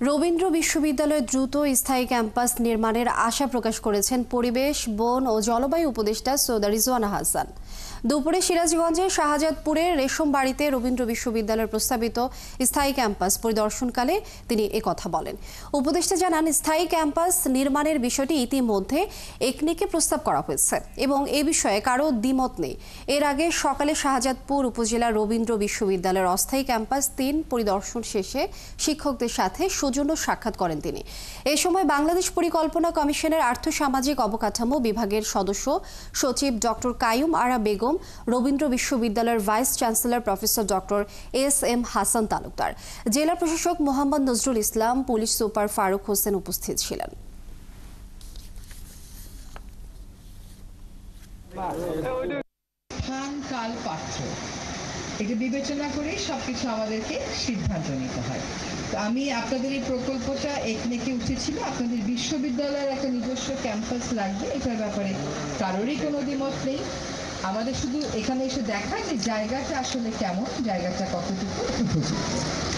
রবীন্দ্র বিশ্ববিদ্যালয়ে দ্রুত স্থায়ী ক্যাম্পাস নির্মাণের আশা প্রকাশ করেছেন পরিবেশ, বন ও জলবায়ু উপদেষ্টা সৈয়দা রিজওয়ানা হাসান। দুপুরে সিরাজগঞ্জের শাহজাদপুরের রেশম বাড়িতে রবীন্দ্র বিশ্ববিদ্যালয়ের প্রস্তাবিত স্থায়ী ক্যাম্পাস পরিদর্শনকালে তিনি একথা বলেন। উপদেষ্টা জানান, স্থায়ী ক্যাম্পাস নির্মাণের বিষয়টি ইতিমধ্যে একনেকে প্রস্তাব করা হয়েছে এবং এ বিষয়ে কারো দ্বিমত নেই। এর আগে সকালে শাহজাদপুর উপজেলার রবীন্দ্র বিশ্ববিদ্যালয়ের অস্থায়ী ক্যাম্পাস ৩ পরিদর্শন শেষে শিক্ষকদের সাথে সৌজন্য সাক্ষাৎ করেন তিনি। এ সময় বাংলাদেশ পরিকল্পনা কমিশনের আর্থসামাজিক অবকাঠামো বিভাগের সদস্য সচিব ডক্টর কাইয়ুম আরা বেগম, রবীন্দ্র বিশ্ববিদ্যালয়ের vice chancellor professor doctor SM. Hasan Talukdar, জেলা প্রশাসক মোহাম্মদ নজরুল ইসলাম, পুলিশ সুপার ফারুক হোসেন উপস্থিত ছিলেন। এটা বিবেচনা করেই সবকিছু আমাদেরকে সিদ্ধান্ত নিতে হয়। তো আমি আপনাদের এই প্রকল্পটা একনেকে উঠেছিল, আপনাদের বিশ্ববিদ্যালয়ের একটা নিজস্ব ক্যাম্পাস লাগবে, এটার ব্যাপারে কারোরই কোনো দ্বিমত নেই। আমাদের শুধু এখানে এসে দেখা যে জায়গাটা আসলে কেমন, জায়গাটা কতটুকু উপযুক্ত।